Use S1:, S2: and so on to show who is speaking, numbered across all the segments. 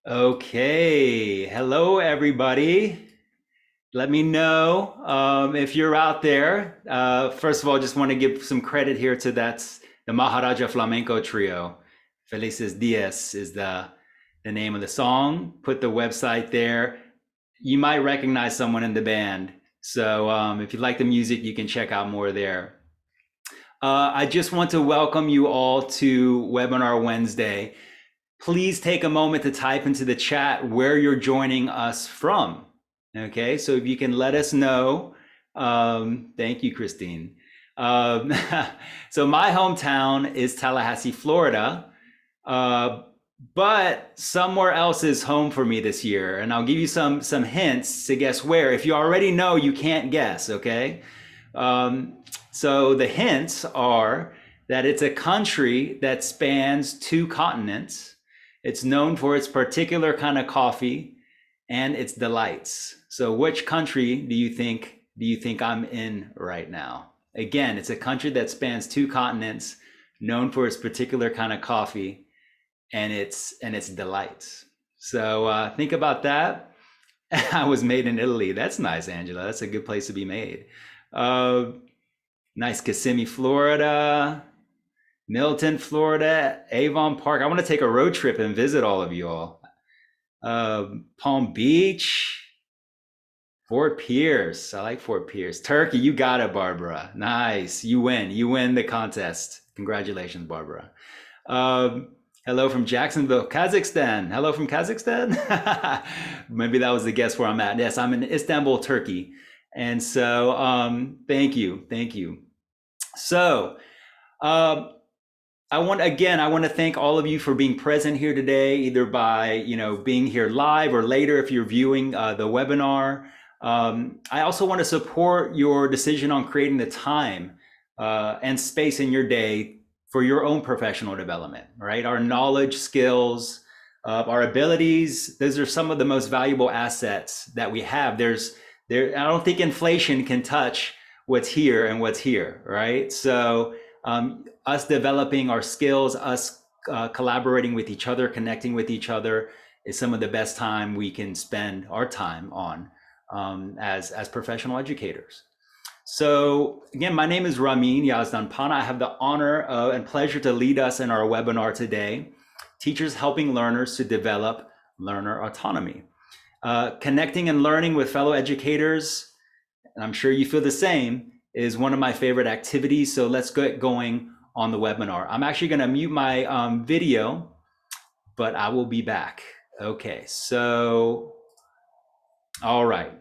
S1: Okay, hello everybody. Let me know if you're out there. First of all, just want to give some credit here to the Maharaja Flamenco Trio. Felices Dias is the name of the song. Put the website there. You might recognize someone in the band. So if you like the music, you can check out more there. I just want to welcome you all to Webinar Wednesday. Please take a moment to type into the chat where you're joining us from. Okay, so if you can let us know. Thank you, Christine. Um, so my hometown is Tallahassee, Florida, uh, but somewhere else is home for me this year, and I'll give you some hints to guess where. If you already know, you can't guess. Okay, um, so the hints are that it's a country that spans two continents. It's known for its particular kind of coffee and its delights. So which country do you think I'm in right now? Again, it's a country that spans two continents, known for its particular kind of coffee and its delights. So think about that. I was made in Italy. That's nice, Angela. That's a good place to be made. Uh, Nice Kissimmee, Florida, Milton, Florida, Avon Park. I want to take a road trip and visit all of you all. Palm Beach, Fort Pierce. I like Fort Pierce. Turkey, you got it, Barbara. Nice. You win. You win the contest. Congratulations, Barbara. Hello from Jacksonville, Kazakhstan. Hello from Kazakhstan. Maybe that was the guess where I'm at. Yes, I'm in Istanbul, Turkey. And so thank you. Thank you. So, um, I want to thank all of you for being present here today, either by being here live or later if you're viewing the webinar. I also want to support your decision on creating the time and space in your day for your own professional development. Right, our knowledge, skills, our abilities. Those are some of the most valuable assets that we have. I don't think inflation can touch what's here and what's here. Right, so us developing our skills, us collaborating with each other, connecting with each other is some of the best time we can spend our time on as professional educators. So again, my name is Ramin Yazdanpana. I have the honor and pleasure to lead us in our webinar today, Teachers Helping Learners to Develop Learner Autonomy. Connecting and learning with fellow educators, and I'm sure you feel the same, is one of my favorite activities. So let's get going on the webinar. I'm actually going to mute my video, but I will be back. Okay, so, all right.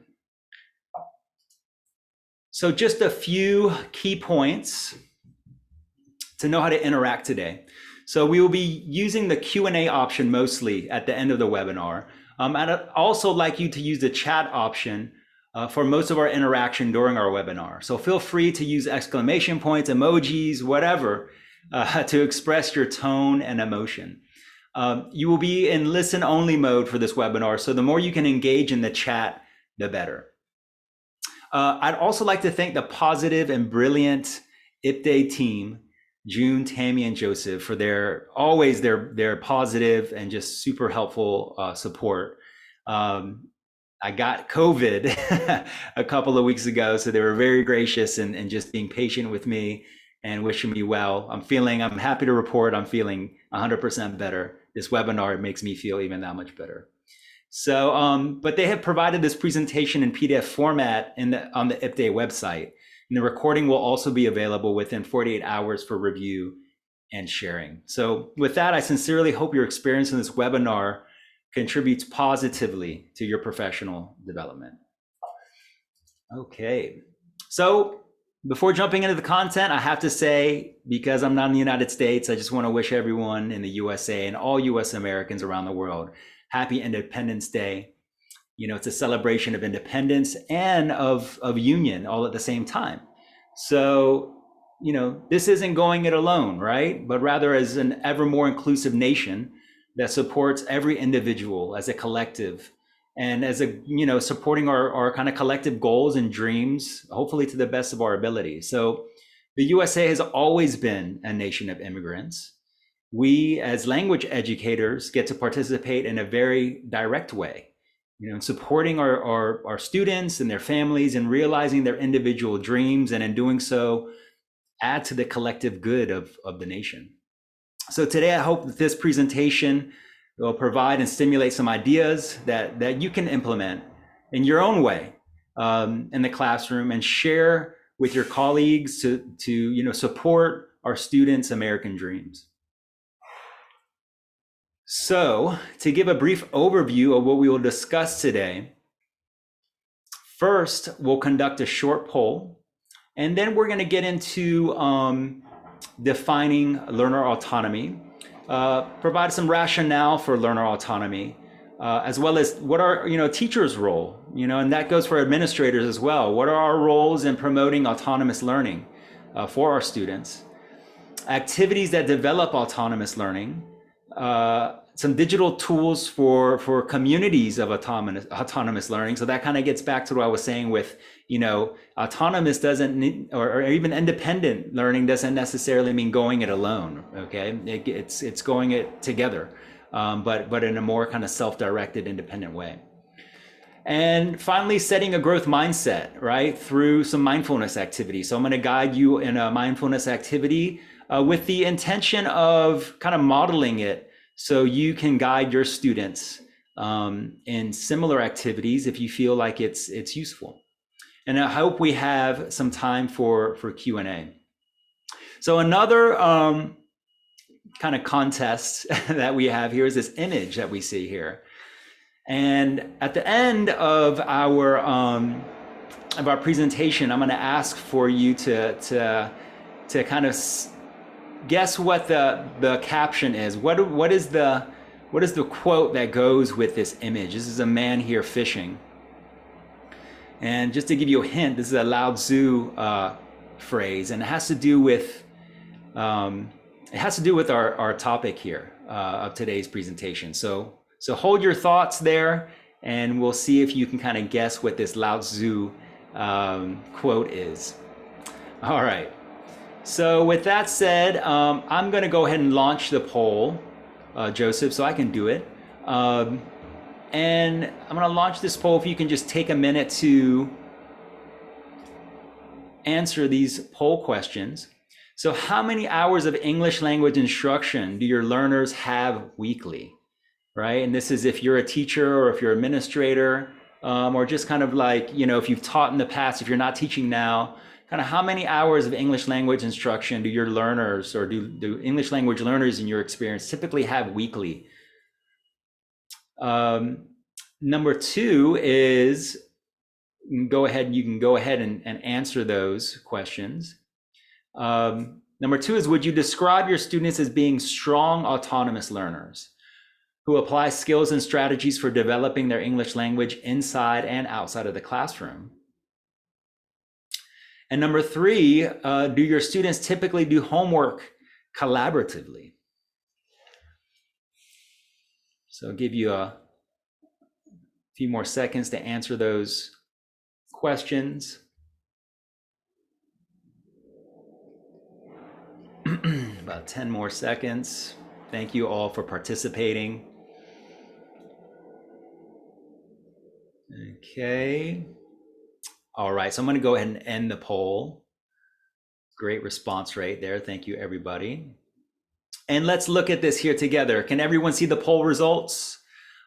S1: So just a few key points to know how to interact today. So we will be using the Q&A option mostly at the end of the webinar. I'd also like you to use the chat option for most of our interaction during our webinar. So feel free to use exclamation points, emojis, whatever, to express your tone and emotion. You will be in listen only mode for this webinar. So the more you can engage in the chat, the better. I'd also like to thank the positive and brilliant IPDA team, June, Tammy, and Joseph, for their positive and just super helpful support. I got COVID a couple of weeks ago, so they were very gracious and just being patient with me and wishing me well. I'm happy to report I'm feeling 100% better. This webinar makes me feel even that much better. So, but they have provided this presentation in PDF format on the IPDA website. And the recording will also be available within 48 hours for review and sharing. So with that, I sincerely hope your experience in this webinar contributes positively to your professional development. Okay, so before jumping into the content, I have to say, because I'm not in the United States, I just want to wish everyone in the USA and all US Americans around the world happy Independence Day. It's a celebration of independence and of union all at the same time. So, this isn't going it alone, right? But rather as an ever more inclusive nation that supports every individual as a collective and as supporting our kind of collective goals and dreams, hopefully to the best of our ability. So the USA has always been a nation of immigrants. we as language educators get to participate in a very direct way, in supporting our students and their families and realizing their individual dreams, and in doing so, add to the collective good of the nation. So today, I hope that this presentation will provide and stimulate some ideas that you can implement in your own way in the classroom and share with your colleagues to support our students' American dreams. So, to give a brief overview of what we will discuss today, first, we'll conduct a short poll, and then we're going to get into defining learner autonomy, provide some rationale for learner autonomy, as well as what are teachers' role, and that goes for administrators as well. What are our roles in promoting autonomous learning for our students? Activities that develop autonomous learning, some digital tools for communities of autonomous learning. So that kind of gets back to what I was saying with, autonomous doesn't need, or even independent learning doesn't necessarily mean going it alone. Okay, it's going it together, but in a more kind of self-directed, independent way. And finally, setting a growth mindset, right, through some mindfulness activity. So I'm going to guide you in a mindfulness activity with the intention of kind of modeling it so you can guide your students in similar activities if you feel like it's useful. And I hope we have some time for Q&A. So another kind of contest that we have here is this image that we see here. And at the end of our presentation, I'm going to ask for you to kind of guess what the caption is. What is the quote that goes with this image? This is a man here fishing. And just to give you a hint, this is a Lao Tzu phrase, and it has to do with our topic here of today's presentation. So hold your thoughts there, and we'll see if you can kind of guess what this Lao Tzu quote is. All right. So with that said, I'm going to go ahead and launch the poll, Joseph, so I can do it. And I'm going to launch this poll if you can just take a minute to answer these poll questions. So how many hours of English language instruction do your learners have weekly? Right? And this is if you're a teacher or if you're an administrator, or just kind of like, if you've taught in the past, if you're not teaching now, kind of how many hours of English language instruction do your learners, or do English language learners in your experience typically have weekly? Number two is, you can go ahead and answer those questions. Number two is, would you describe your students as being strong autonomous learners who apply skills and strategies for developing their English language inside and outside of the classroom? And number three, do your students typically do homework collaboratively? So I'll give you a few more seconds to answer those questions. About 10 more seconds. Thank you all for participating. Okay. All right, so I'm going to go ahead and end the poll. Great response rate there. Thank you, everybody. And let's look at this here together. Can everyone see the poll results?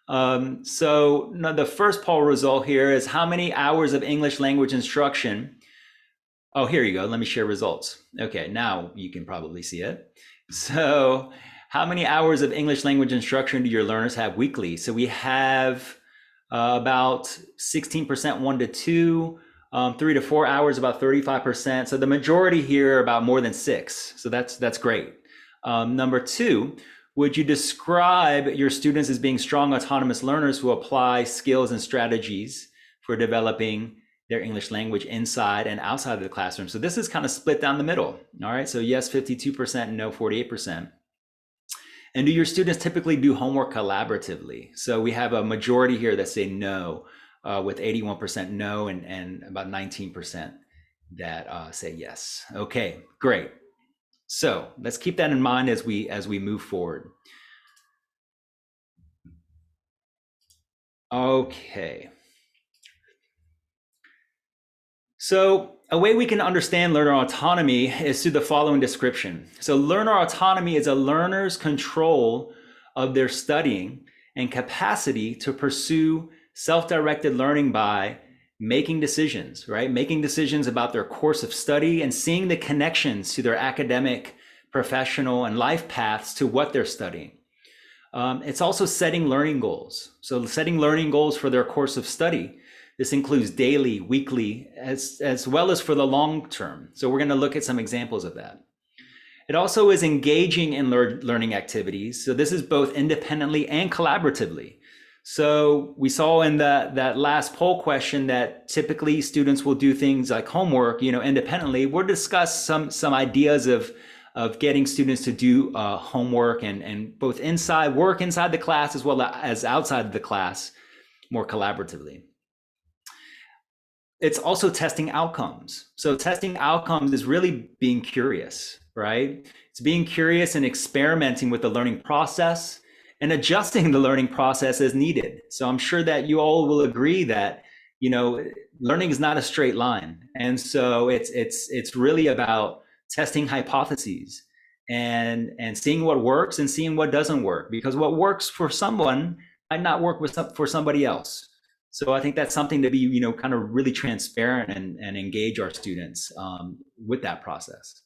S1: So the first poll result here is how many hours of English language instruction? Oh, here you go. Let me share results. Okay, now you can probably see it. So how many hours of English language instruction do your learners have weekly? So we have about 16% 1 to 2, 3 to 4 hours, about 35%. So the majority here, about more than 6. So that's great. Number two, would you describe your students as being strong autonomous learners who apply skills and strategies for developing their English language inside and outside of the classroom? So this is kind of split down the middle. All right, so yes, 52%, no, 48%. And do your students typically do homework collaboratively? So we have a majority here that say no, with 81% no and about 19% that say yes. Okay, great. So let's keep that in mind as we move forward. Okay. So a way we can understand learner autonomy is through the following description. So learner autonomy is a learner's control of their studying and capacity to pursue self-directed learning by making decisions, right? Making decisions about their course of study and seeing the connections to their academic, professional, and life paths to what they're studying. It's also setting learning goals. So setting learning goals for their course of study. This includes daily, weekly, as well as for the long term. So we're going to look at some examples of that. It also is engaging in learning activities. So this is both independently and collaboratively. So we saw in that last poll question that typically students will do things like homework, independently. We'll discuss some ideas of getting students to do homework and both work inside the class as well as outside of the class more collaboratively. It's also testing outcomes. So testing outcomes is really being curious, right? It's being curious and experimenting with the learning process and adjusting the learning process as needed. So I'm sure that you all will agree that, learning is not a straight line. And so it's really about testing hypotheses and seeing what works and seeing what doesn't work, because what works for someone might not work for somebody else. So I think that's something to be, kind of really transparent and engage our students with that process.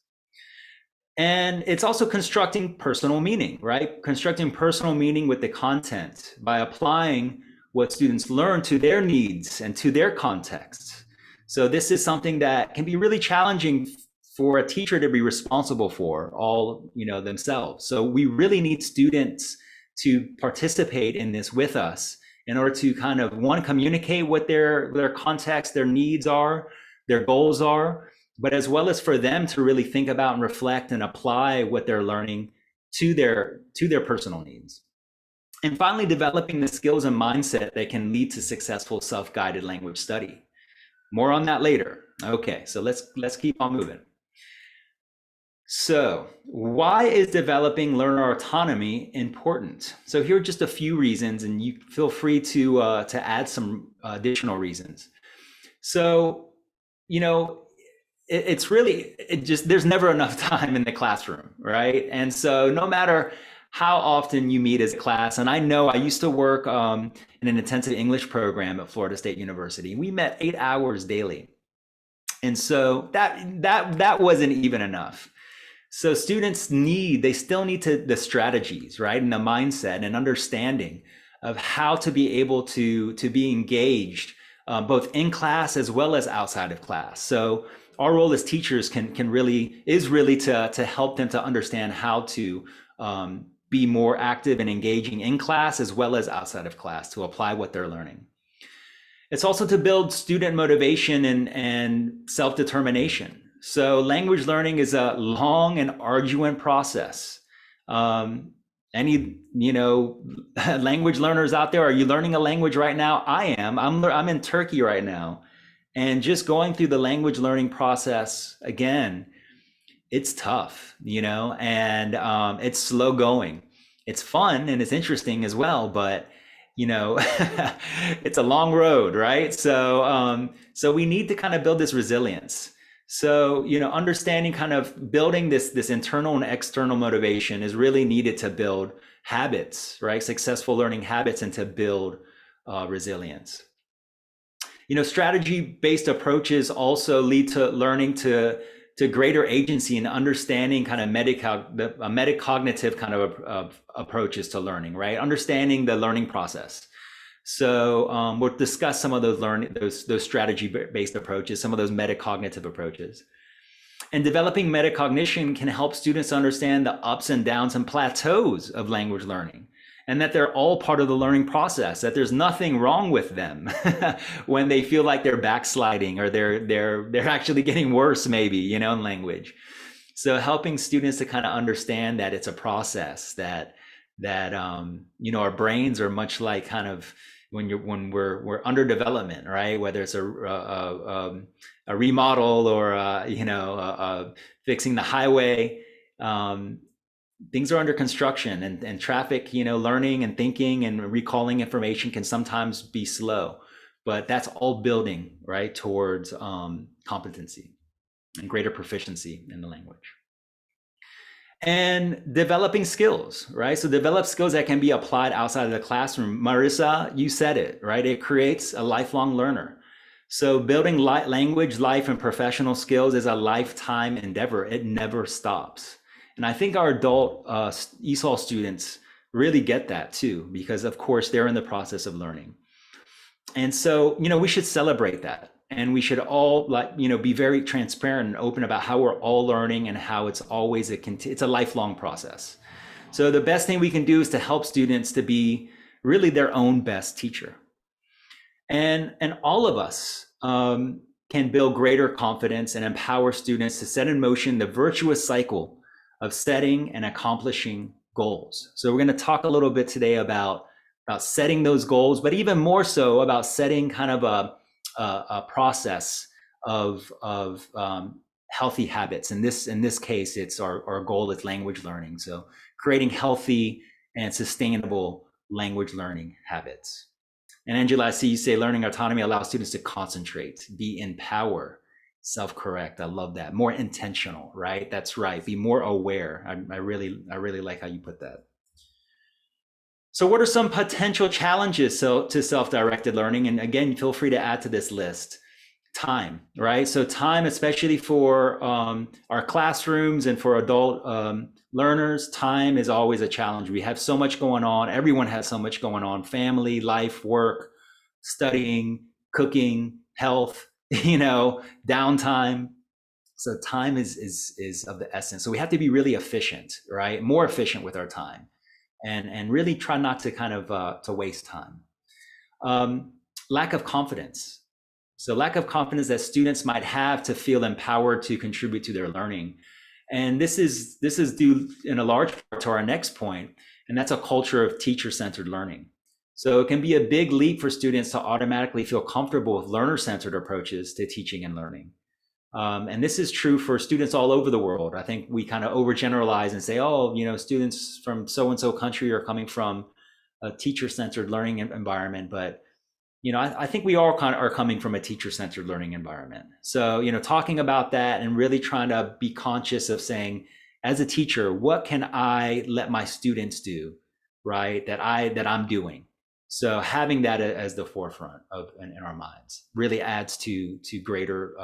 S1: And it's also constructing personal meaning, right? Constructing personal meaning with the content by applying what students learn to their needs and to their contexts. So this is something that can be really challenging for a teacher to be responsible for all, themselves. So we really need students to participate in this with us in order to kind of, one, communicate what their context, their needs are, their goals are, but as well as for them to really think about and reflect and apply what they're learning to their personal needs. And finally, developing the skills and mindset that can lead to successful self-guided language study. More on that later. Okay, so let's keep on moving. So why is developing learner autonomy important? So here are just a few reasons, and you feel free to add some additional reasons. So, it's really, there's never enough time in the classroom, right? And so no matter how often you meet as a class, and I know I used to work in an intensive English program at Florida State University. We met 8 hours daily. And so that wasn't even enough. So students still need the strategies, right? And the mindset and understanding of how to be able to be engaged both in class as well as outside of class. So our role as teachers is really to help them to understand how to be more active and engaging in class as well as outside of class to apply what they're learning. It's also to build student motivation and self-determination. So language learning is a long and arduous process. Any language learners out there, are you learning a language right now? I am. I'm in Turkey right now, and just going through the language learning process again, it's tough, and it's slow going. It's fun and it's interesting as well, but it's a long road, right? So we need to kind of build this resilience. So, understanding kind of building this internal and external motivation is really needed to build habits, right? Successful learning habits, and to build resilience. Strategy-based approaches also lead to learning to greater agency and understanding kind of metacognitive kind of approaches to learning, right? Understanding the learning process. So we'll discuss some of those strategy-based approaches, some of those metacognitive approaches. And developing metacognition can help students understand the ups and downs and plateaus of language learning, and that they're all part of the learning process, that there's nothing wrong with them when they feel like they're backsliding or they're actually getting worse maybe, in language. So helping students to kind of understand that it's a process, that our brains are much like kind of when we're under development, right? Whether it's a remodel or fixing the highway, Um, Things are under construction, and traffic, learning and thinking and recalling information can sometimes be slow, but that's all building right towards competency and greater proficiency in the language. And developing skills, right? So develop skills that can be applied outside of the classroom. Marissa, you said it, right? It creates a lifelong learner. So building language, life, and professional skills is a lifetime endeavor. It never stops. And I think our adult ESOL students really get that too, because of course they're in the process of learning. And so, we should celebrate that. And we should all be very transparent and open about how we're all learning and how it's always it's a lifelong process. So the best thing we can do is to help students to be really their own best teacher. And all of us can build greater confidence and empower students to set in motion the virtuous cycle of setting and accomplishing goals. So we're going to talk a little bit today about setting those goals, but even more so about setting kind of a process of healthy habits. In this case, it's our goal is language learning. So creating healthy and sustainable language learning habits. And Angela, I see you say learning autonomy allows students to concentrate, be in power, self-correct. I love that. More intentional, right? That's right. Be more aware. I really like how you put that. So what are some potential challenges to self-directed learning? And again, feel free to add to this list. Time, right? So time, especially for our classrooms and for adult learners, time is always a challenge. We have so much going on. Everyone has so much going on: family, life, work, studying, cooking, health, downtime. So time is of the essence. So we have to be really efficient, right? More efficient with our time, and really try not to kind of to waste time. Lack of confidence. So lack of confidence that students might have to feel empowered to contribute to their learning. And this is due in a large part to our next point, and that's a culture of teacher-centered learning. So it can be a big leap for students to automatically feel comfortable with learner-centered approaches to teaching and learning. And this is true for students all over the world. I think we kind of overgeneralize and say, oh, students from so-and-so country are coming from a teacher-centered learning environment, but I think we all kind of are coming from a teacher-centered learning environment. So, talking about that and really trying to be conscious of saying, as a teacher, what can I let my students do, right? That I'm doing. So having that as the forefront of in our minds really adds to greater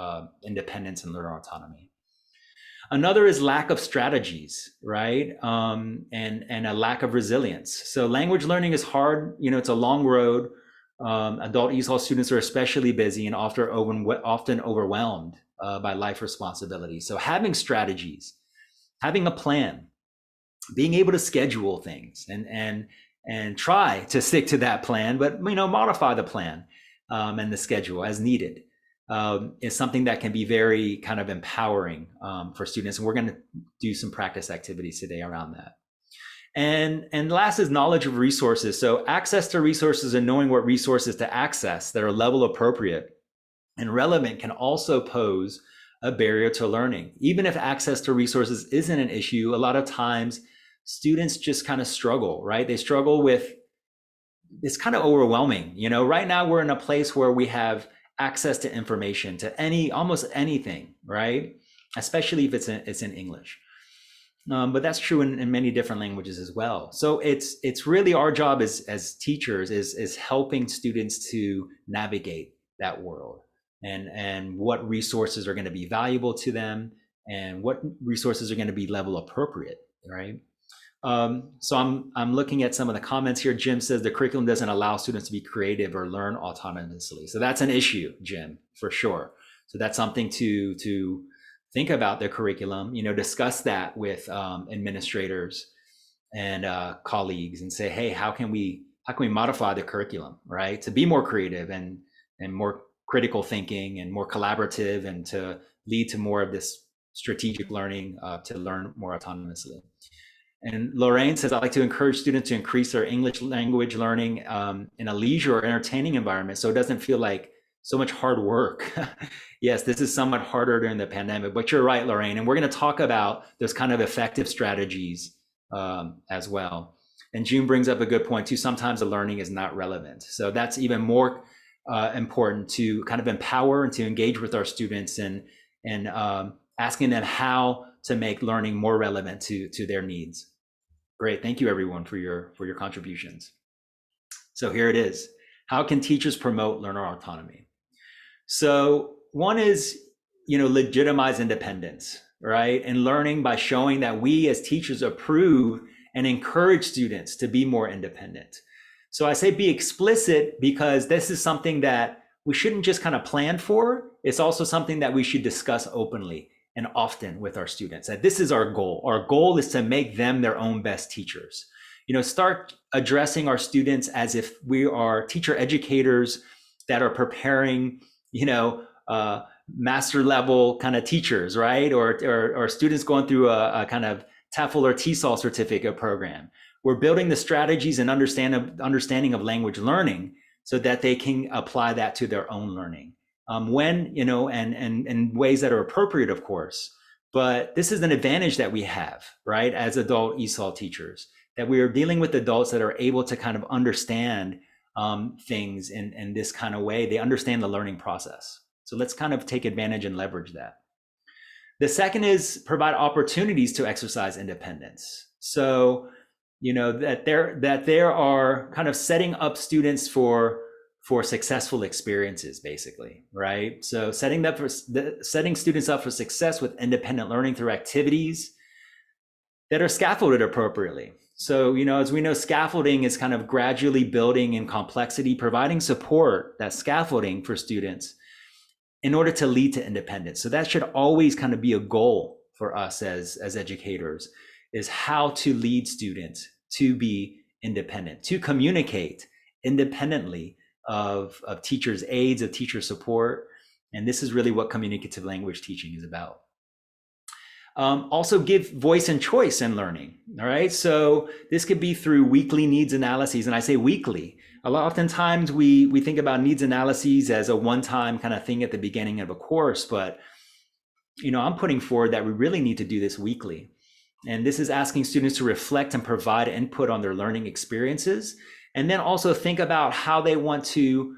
S1: independence and learner autonomy. Another is lack of strategies, right? And a lack of resilience. So language learning is hard. It's a long road. Adult ESOL students are especially busy and often overwhelmed by life responsibilities. So having strategies, having a plan, being able to schedule things and try to stick to that plan, but modify the plan and the schedule as needed is something that can be very kind of empowering for students. And we're going to do some practice activities today around that. And last is knowledge of resources. So access to resources and knowing what resources to access that are level appropriate and relevant can also pose a barrier to learning. Even if access to resources isn't an issue, a lot of times students just kind of struggle, right? They struggle with, it's kind of overwhelming. Right now we're in a place where we have access to information, to almost anything, right? Especially if it's in English. But that's true in many different languages as well. So it's really our job as teachers is helping students to navigate that world and what resources are going to be valuable to them and what resources are going to be level appropriate, right? So I'm looking at some of the comments here. Jim says the curriculum doesn't allow students to be creative or learn autonomously. So that's an issue, Jim, for sure. So that's something to think about their curriculum, discuss that with administrators and colleagues and say, hey, how can we modify the curriculum, right? To be more creative and more critical thinking and more collaborative and to lead to more of this strategic learning to learn more autonomously. And Lorraine says, I like to encourage students to increase their English language learning in a leisure or entertaining environment so it doesn't feel like so much hard work. Yes, this is somewhat harder during the pandemic, but you're right, Lorraine. And we're going to talk about those kind of effective strategies as well. And June brings up a good point too. Sometimes the learning is not relevant. So that's even more important to kind of empower and to engage with our students and asking them how to make learning more relevant to their needs. Great, thank you everyone for your contributions. So here it is. How can teachers promote learner autonomy? So one is, legitimize independence, right? And learning by showing that we as teachers approve and encourage students to be more independent. So I say be explicit because this is something that we shouldn't just kind of plan for. It's also something that we should discuss openly and often with our students. That this is our goal. Our goal is to make them their own best teachers. Start addressing our students as if we are teacher educators that are preparing, master level kind of teachers, right? Or students going through a kind of TEFL or TESOL certificate program. We're building the strategies and understanding of language learning so that they can apply that to their own learning. When, and ways that are appropriate, of course. But this is an advantage that we have, right? As adult ESOL teachers, that we are dealing with adults that are able to kind of understand things in this kind of way. They understand the learning process. So let's kind of take advantage and leverage that. The second is provide opportunities to exercise independence. So, that there are kind of setting up students for successful experiences, basically, right? So setting students up for success with independent learning through activities that are scaffolded appropriately. So, as we know, scaffolding is kind of gradually building in complexity, providing support, that scaffolding for students in order to lead to independence. So that should always kind of be a goal for us as educators, is how to lead students to be independent, to communicate independently of teachers' aids, of teacher support. And this is really what communicative language teaching is about. Also give voice and choice in learning, all right? So this could be through weekly needs analyses, and I say weekly. Oftentimes we think about needs analyses as a one-time kind of thing at the beginning of a course, but I'm putting forward that we really need to do this weekly. And this is asking students to reflect and provide input on their learning experiences, and then also think about how they want to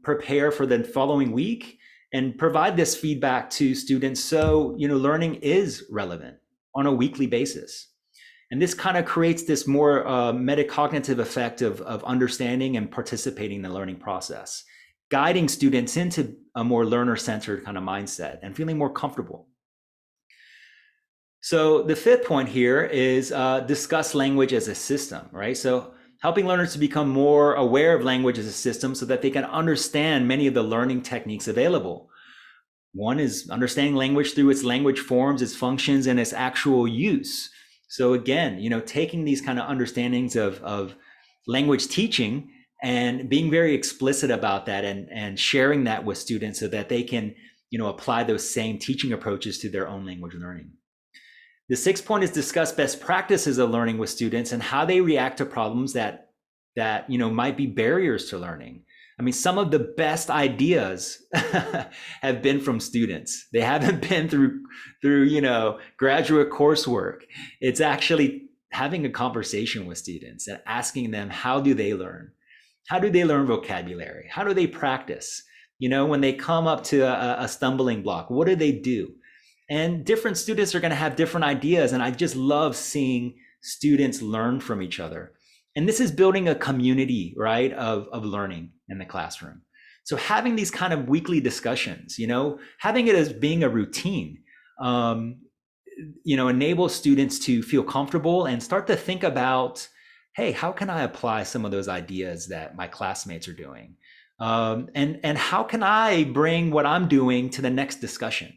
S1: prepare for the following week and provide this feedback to students so learning is relevant on a weekly basis. And this kind of creates this more metacognitive effect of understanding and participating in the learning process, guiding students into a more learner-centered kind of mindset and feeling more comfortable. So the fifth point here is discuss language as a system, right? So helping learners to become more aware of language as a system so that they can understand many of the learning techniques available. One is understanding language through its language forms, its functions, and its actual use. So again, taking these kind of understandings of language teaching and being very explicit about that and sharing that with students so that they can, apply those same teaching approaches to their own language learning. The sixth point is discuss best practices of learning with students and how they react to problems that might be barriers to learning. I mean, some of the best ideas have been from students. They haven't been through graduate coursework. It's actually having a conversation with students and asking them, how do they learn? How do they learn vocabulary? How do they practice? When they come up to a stumbling block, what do they do? And different students are going to have different ideas. And I just love seeing students learn from each other. And this is building a community, right, of learning in the classroom. So having these kind of weekly discussions, having it as being a routine, enables students to feel comfortable and start to think about, hey, how can I apply some of those ideas that my classmates are doing? And how can I bring what I'm doing to the next discussion?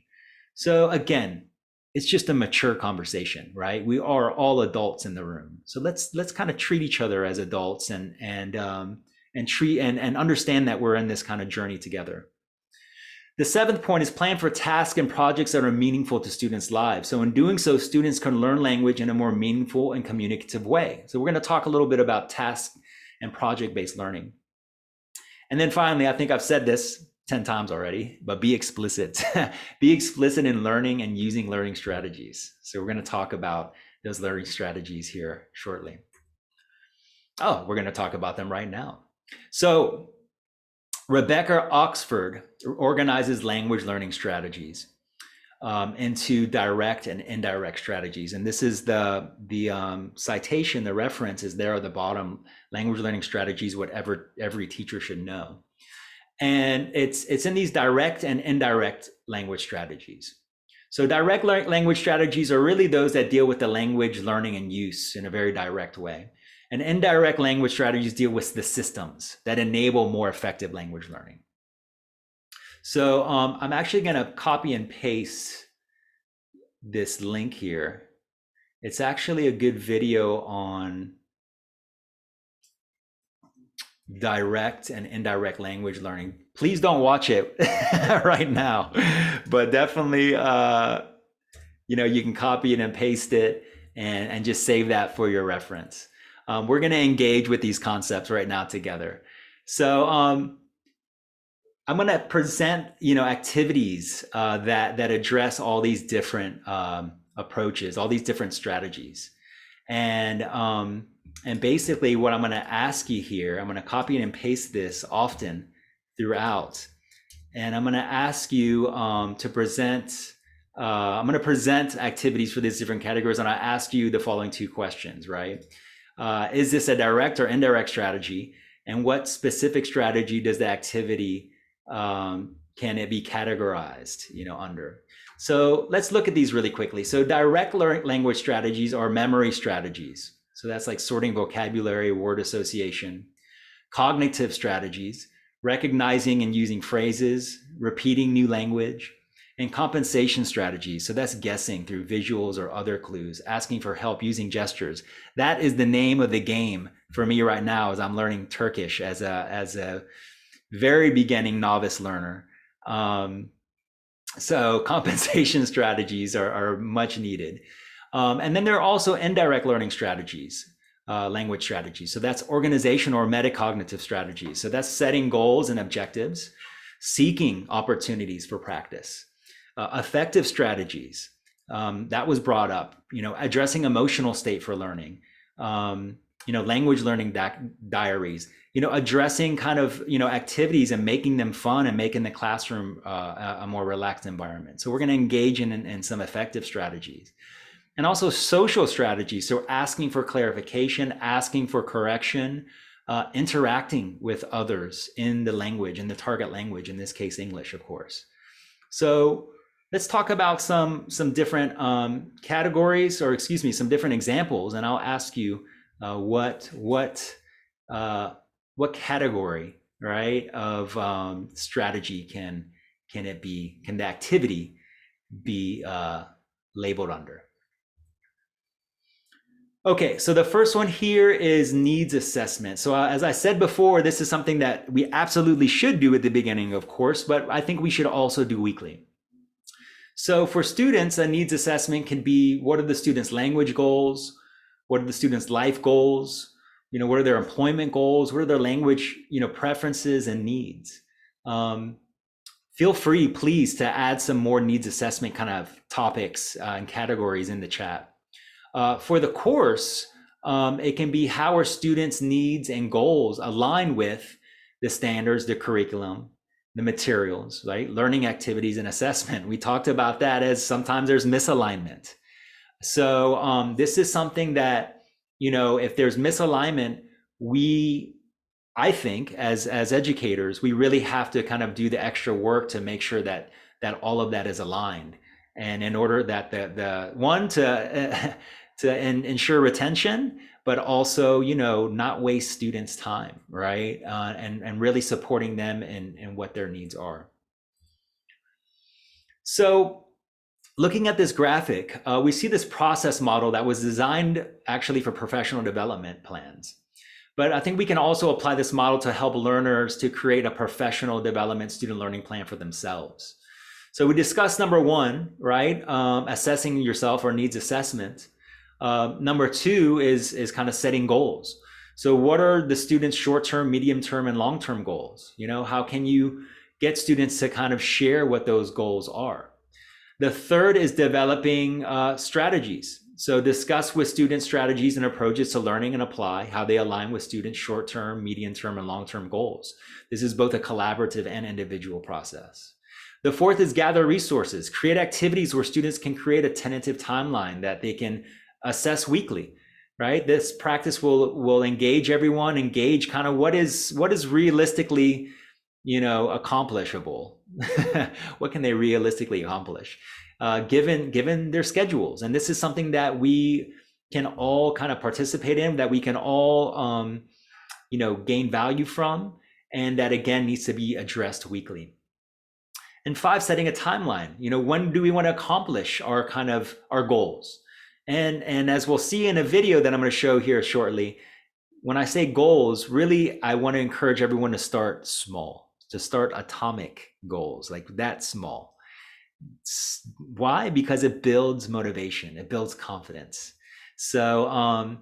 S1: So again, it's just a mature conversation, right? We are all adults in the room. So let's kind of treat each other as adults and understand that we're in this kind of journey together. The seventh point is plan for tasks and projects that are meaningful to students' lives. So in doing so, students can learn language in a more meaningful and communicative way. So we're going to talk a little bit about task and project-based learning. And then finally, I think I've said this 10 times already, but be explicit. Be explicit in learning and using learning strategies. So we're going to talk about those learning strategies here shortly. Oh, we're going to talk about them right now. So Rebecca Oxford organizes language learning strategies into direct and indirect strategies. And this is the citation, the reference is there at the bottom, language learning strategies, whatever every teacher should know. And it's in these direct and indirect language strategies. So direct language strategies are really those that deal with the language learning and use in a very direct way. And indirect language strategies deal with the systems that enable more effective language learning. So I'm actually going to copy and paste this link here. It's actually a good video on direct and indirect language learning. Please don't watch it right now, but definitely, you can copy it and paste it and just save that for your reference. We're going to engage with these concepts right now together. So I'm going to present, activities that address all these different approaches, all these different strategies, and basically what I'm going to ask you here, I'm going to copy and paste this often throughout, and I'm going to ask you to present. I'm going to present activities for these different categories, and I ask you the following two questions, right? Is this a direct or indirect strategy? And what specific strategy does the activity can it be categorized, under? So let's look at these really quickly. So direct language strategies are memory strategies. So that's like sorting vocabulary, word association. Cognitive strategies, recognizing and using phrases, repeating new language. And compensation strategies. So that's guessing through visuals or other clues, asking for help using gestures. That is the name of the game for me right now as I'm learning Turkish as a very beginning novice learner. So compensation strategies are much needed. And then there are also indirect learning strategies, language strategies. So that's organization or metacognitive strategies. So that's setting goals and objectives, seeking opportunities for practice. Affective strategies, that was brought up, addressing emotional state for learning, language learning diaries, addressing kind of, activities and making them fun and making the classroom a more relaxed environment. So we're going to engage in some effective strategies. And also social strategies. So asking for clarification, asking for correction, interacting with others in the language, in the target language, in this case, English, of course. So let's talk about some different categories, or excuse me, some different examples, and I'll ask you what category, right, of strategy can the activity be labeled under? Okay, so the first one here is needs assessment. So as I said before, this is something that we absolutely should do at the beginning, of course, but I think we should also do weekly. So for students, a needs assessment can be, what are the students' language goals? What are the students' life goals? What are their employment goals? What are their language, preferences and needs? Feel free, please, to add some more needs assessment kind of topics and categories in the chat. For the course, it can be how are students' needs and goals align with the standards, the curriculum, the materials, right? Learning activities and assessment. We talked about that as sometimes there's misalignment. So this is something that, if there's misalignment, I think as educators, we really have to kind of do the extra work to make sure that all of that is aligned. And in order that the one to ensure retention, but also, not waste students' time, right? And really supporting them in what their needs are. So looking at this graphic, we see this process model that was designed actually for professional development plans. But I think we can also apply this model to help learners to create a professional development student learning plan for themselves. So we discussed number one, right? Assessing yourself or needs assessment. Number two is kind of setting goals. So what are the students' short-term, medium-term, and long-term goals? How can you get students to kind of share what those goals are? The third is developing strategies. So discuss with students strategies and approaches to learning and apply how they align with students' short-term, medium-term, and long-term goals. This is both a collaborative and individual process. The fourth is gather resources. Create activities where students can create a tentative timeline that they can assess weekly, right? This practice will engage everyone, engage kind of what is realistically, accomplishable. What can they realistically accomplish, given their schedules? And this is something that we can all kind of participate in, that we can all, gain value from, and that again needs to be addressed weekly. And five, setting a timeline. When do we want to accomplish our goals? And as we'll see in a video that I'm going to show here shortly, when I say goals, really, I want to encourage everyone to start small, to start atomic goals, like that small. Why? Because it builds motivation, it builds confidence. So,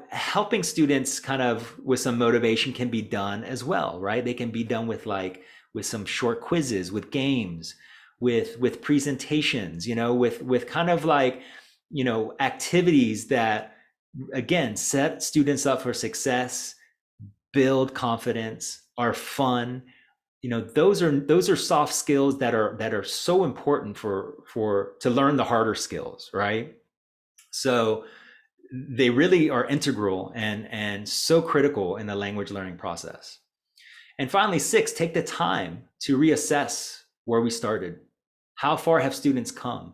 S1: helping students kind of with some motivation can be done as well, right? They can be done with some short quizzes, with games, with presentations, with kind of activities that, again, set students up for success, build confidence, are fun. Those are soft skills that are so important to learn the harder skills, right? So they really are integral and so critical in the language learning process. And finally, 6, take the time to reassess where we started. How far have students come?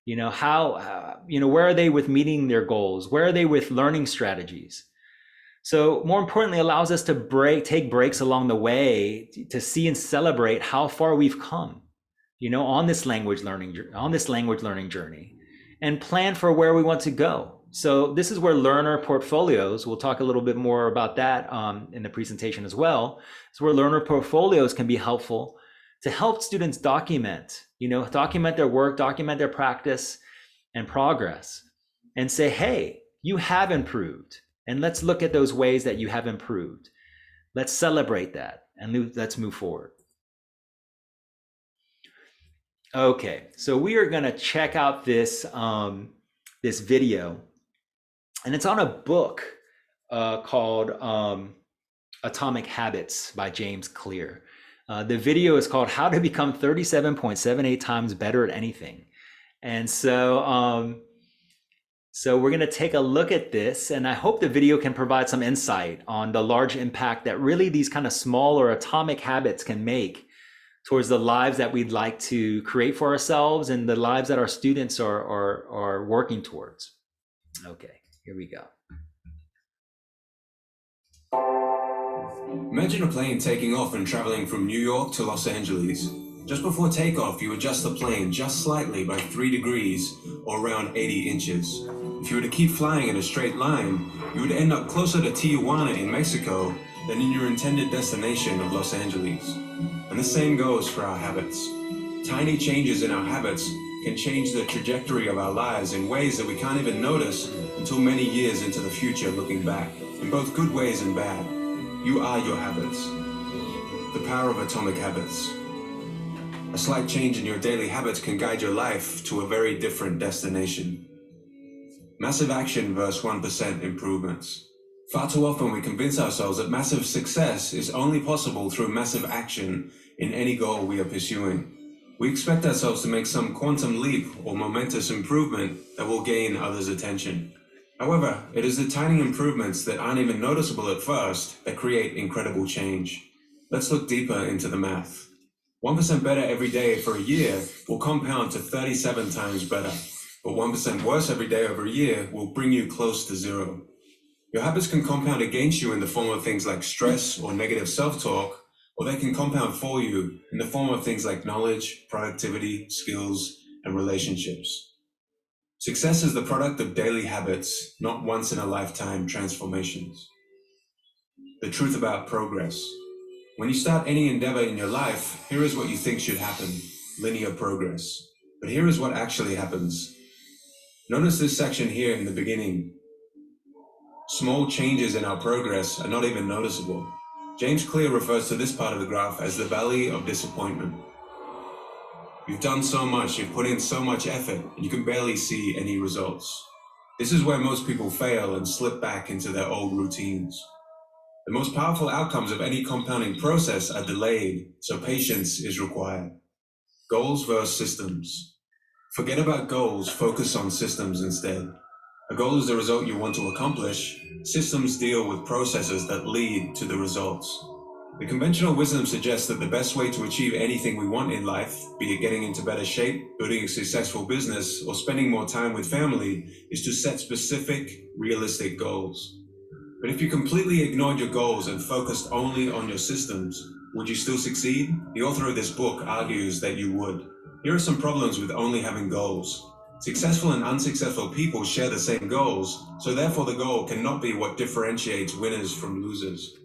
S1: Where are they with meeting their goals? Where are they with learning strategies? So more importantly, allows us to take breaks along the way to see and celebrate how far we've come, on this language learning journey, and plan for where we want to go. So this is where learner portfolios, we'll talk a little bit more about that in the presentation as well. So where learner portfolios can be helpful to help students document their work, document their practice and progress, and say, hey, you have improved. And let's look at those ways that you have improved. Let's celebrate that and let's move forward. Okay, so we are going to check out this video, and it's on a book called Atomic Habits by James Clear. The video is called How to Become 37.78 times Better at Anything. And so we're going to take a look at this, and I hope the video can provide some insight on the large impact that really these kind of small or atomic habits can make towards the lives that we'd like to create for ourselves and the lives that our students are working towards. Okay, here we go.
S2: Imagine a plane taking off and traveling from New York to Los Angeles. Just before takeoff, you adjust the plane just slightly by 3 degrees or around 80 inches. If you were to keep flying in a straight line, you would end up closer to Tijuana in Mexico than in your intended destination of Los Angeles. And the same goes for our habits. Tiny changes in our habits can change the trajectory of our lives in ways that we can't even notice until many years into the future looking back, in both good ways and bad. You are your habits. The power of atomic habits. A slight change in your daily habits can guide your life to a very different destination. Massive action versus 1% improvements. Far too often we convince ourselves that massive success is only possible through massive action in any goal we are pursuing. We expect ourselves to make some quantum leap or momentous improvement that will gain others' attention. However, it is the tiny improvements that aren't even noticeable at first that create incredible change. Let's look deeper into the math. 1% better every day for a year will compound to 37 times better, but 1% worse every day over a year will bring you close to zero. Your habits can compound against you in the form of things like stress or negative self-talk, or they can compound for you in the form of things like knowledge, productivity, skills, and relationships. Success is the product of daily habits, not once-in-a-lifetime transformations. The truth about progress. When you start any endeavor in your life, here is what you think should happen: linear progress. But here is what actually happens. Notice this section here in the beginning. Small changes in our progress are not even noticeable. James Clear refers to this part of the graph as the valley of disappointment. You've done so much, you've put in so much effort, and you can barely see any results. This is where most people fail and slip back into their old routines. The most powerful outcomes of any compounding process are delayed, so patience is required. Goals versus systems. Forget about goals, focus on systems instead. A goal is the result you want to accomplish. Systems deal with processes that lead to the results. The conventional wisdom suggests that the best way to achieve anything we want in life, be it getting into better shape, building a successful business, or spending more time with family, is to set specific, realistic goals. But if you completely ignored your goals and focused only on your systems, would you still succeed? The author of this book argues that you would. Here are some problems with only having goals. Successful and unsuccessful people share the same goals, so therefore the goal cannot be what differentiates winners from losers.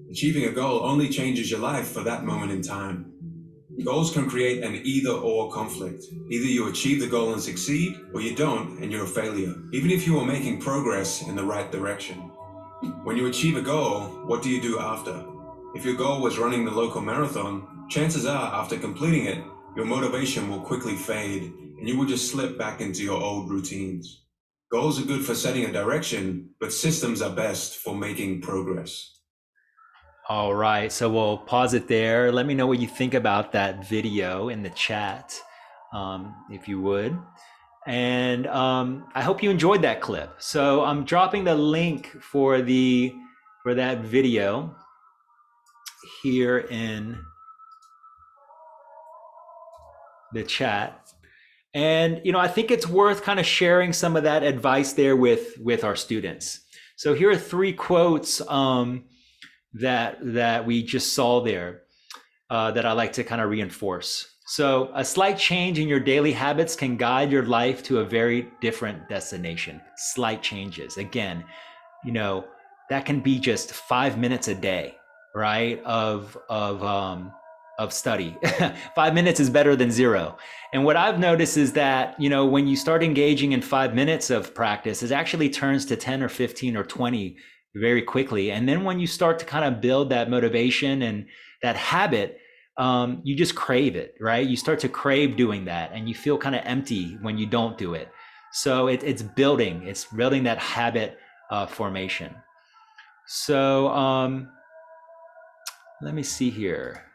S2: Achieving a goal only changes your life for that moment in time. Goals can create an either-or conflict. Either you achieve the goal and succeed, or you don't and you're a failure, even if you are making progress in the right direction. When you achieve a goal, what do you do after? If your goal was running the local marathon, chances are after completing it, your motivation will quickly fade and you will just slip back into your old routines. Goals are good for setting a direction, but systems are best for making progress.
S1: All right, so we'll pause it there. Let me know what you think about that video in the chat, if you would. And I hope you enjoyed that clip. So I'm dropping the link for that video here in the chat. And I think it's worth kind of sharing some of that advice there with our students. So here are 3 quotes that we just saw there that I like to kind of reinforce. So a slight change in your daily habits can guide your life to a very different destination. Slight changes. Again, that can be just 5 minutes a day, right? Of study. 5 minutes is better than 0. And what I've noticed is that, when you start engaging in 5 minutes of practice, it actually turns to 10 or 15 or 20 very quickly. And then when you start to kind of build that motivation and that habit, you just crave it, right? You start to crave doing that and you feel kind of empty when you don't do it. So it's building that habit formation. So let me see here.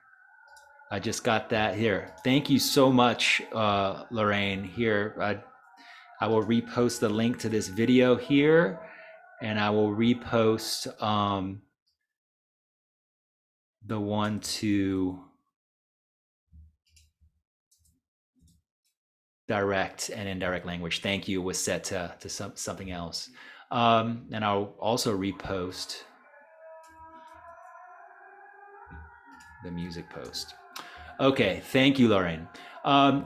S1: I just got that here. Thank you so much, Lorraine. Here, I will repost the link to this video here, and I will repost the one to direct and indirect language. Thank you was set to something else. And I'll also repost the music post. Okay, thank you, Lorraine.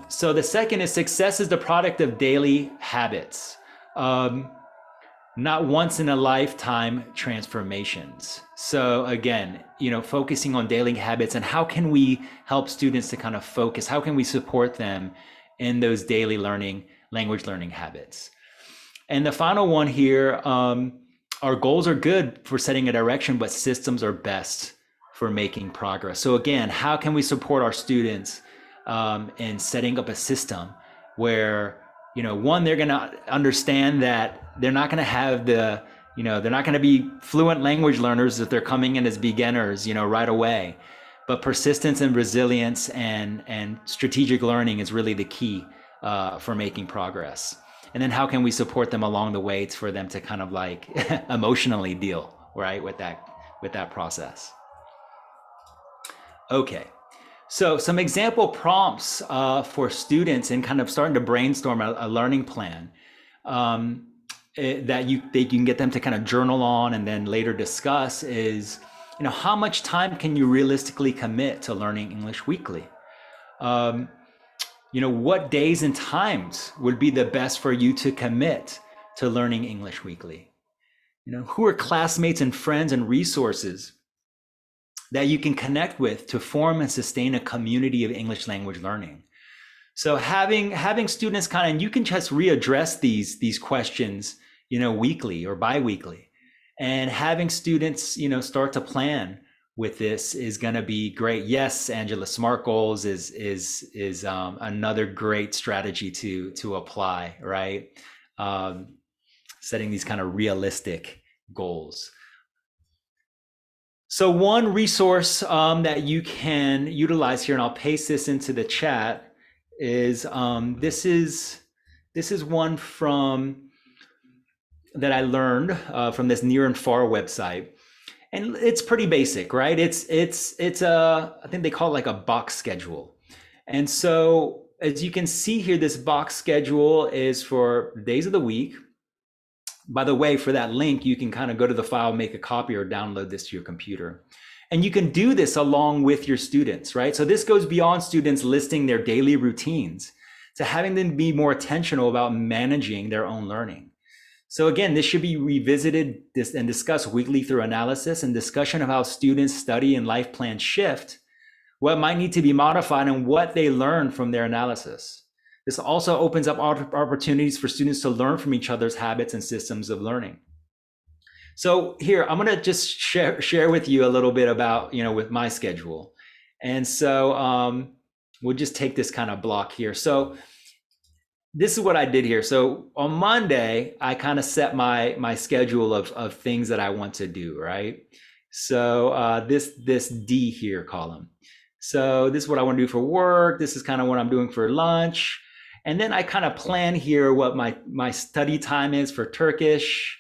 S1: So the second is success is the product of daily habits, not once in a lifetime transformations. So again, focusing on daily habits and how can we help students to kind of focus? How can we support them in those daily language learning habits? And the final one here, our goals are good for setting a direction, but systems are best for making progress. So again, how can we support our students in setting up a system where, one, they're going to understand that they're not going to have they're not going to be fluent language learners if they're coming in as beginners, right away. But persistence and resilience and strategic learning is really the key for making progress. And then how can we support them along the way for them to kind of like emotionally deal, right, with that process. Okay, so some example prompts for students and kind of starting to brainstorm a learning plan that you can get them to kind of journal on and then later discuss is, how much time can you realistically commit to learning English weekly? What days and times would be the best for you to commit to learning English weekly? Who are classmates and friends and resources that you can connect with to form and sustain a community of English language learning? So having students and you can just readdress these questions, weekly or bi-weekly. And having students, start to plan with this is going to be great. Yes, Angela, SMART goals is another great strategy to apply, right? Setting these kind of realistic goals. So one resource that you can utilize here, and I'll paste this into the chat, is this is one from that I learned from this Near and Far website, and it's pretty basic, right? It's I think they call it like a box schedule, and so as you can see here, this box schedule is for days of the week. By the way, for that link, you can kind of go to the file, make a copy, or download this to your computer. And you can do this along with your students, right? So this goes beyond students listing their daily routines to having them be more intentional about managing their own learning. So again, this should be revisited and discussed weekly through analysis and discussion of how students study and life plans shift, what might need to be modified, and what they learn from their analysis. This also opens up opportunities for students to learn from each other's habits and systems of learning. So here, I'm gonna just share with you a little bit about, with my schedule. And so we'll just take this kind of block here. So this is what I did here. So on Monday, I kind of set my schedule of things that I want to do, right? So this D here column. So this is what I want to do for work. This is kind of what I'm doing for lunch. And then I kind of plan here what my study time is for Turkish,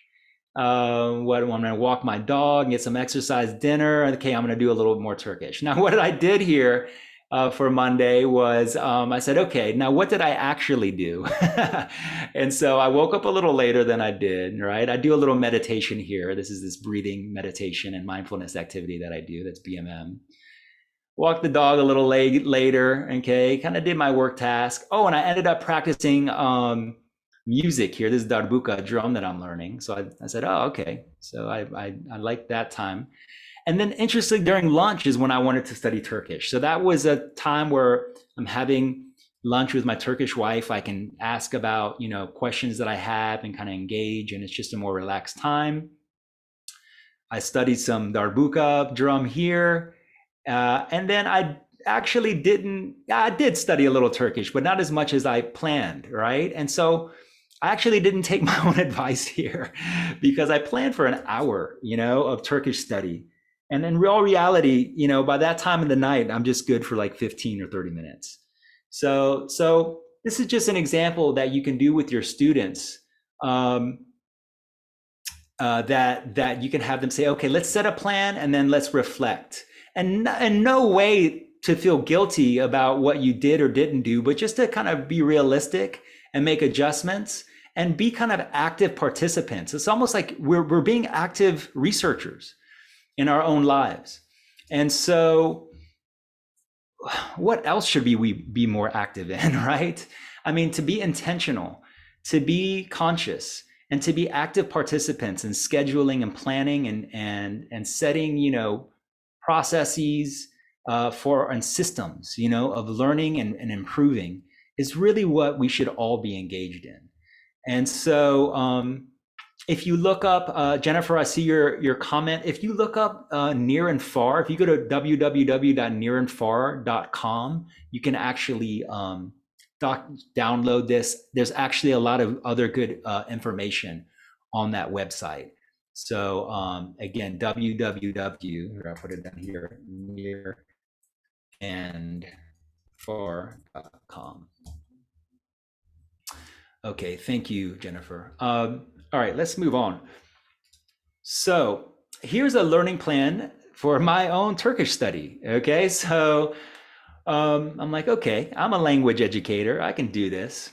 S1: what I'm going to walk my dog, get some exercise, dinner. Okay, I'm going to do a little more Turkish. Now, what I did here for Monday was I said, okay, now what did I actually do? And so I woke up a little later than I did, right? I do a little meditation here. This is this breathing meditation and mindfulness activity that I do. That's BMM. Walked the dog a little later, okay, kind of did my work task. Oh, and I ended up practicing music here. This is darbuka, drum that I'm learning. So I said, oh, okay. So I like that time. And then interestingly, during lunch is when I wanted to study Turkish. So that was a time where I'm having lunch with my Turkish wife. I can ask about, questions that I have and kind of engage, and it's just a more relaxed time. I studied some darbuka drum here. And then I did study a little Turkish, but not as much as I planned, right? And so I actually didn't take my own advice here because I planned for an hour, of Turkish study. And in real reality, by that time of the night, I'm just good for like 15 or 30 minutes. So this is just an example that you can do with your students, that you can have them say, okay, let's set a plan and then let's reflect. And no way to feel guilty about what you did or didn't do, but just to kind of be realistic and make adjustments and be kind of active participants. It's almost like we're being active researchers in our own lives. And so what else should we be more active in, right? I mean, to be intentional, to be conscious, and to be active participants in scheduling and planning and setting, processes and systems, of learning and improving is really what we should all be engaged in. And so if you look up, Jennifer, I see your comment. If you look up Near and Far, if you go to www.nearandfar.com, you can actually download this. There's actually a lot of other good information on that website. So again, www, I'll put it down here, nearandfar.com. Okay, thank you, Jennifer. All right, let's move on. So here's a learning plan for my own Turkish study. Okay, so I'm like, okay, I'm a language educator. I can do this.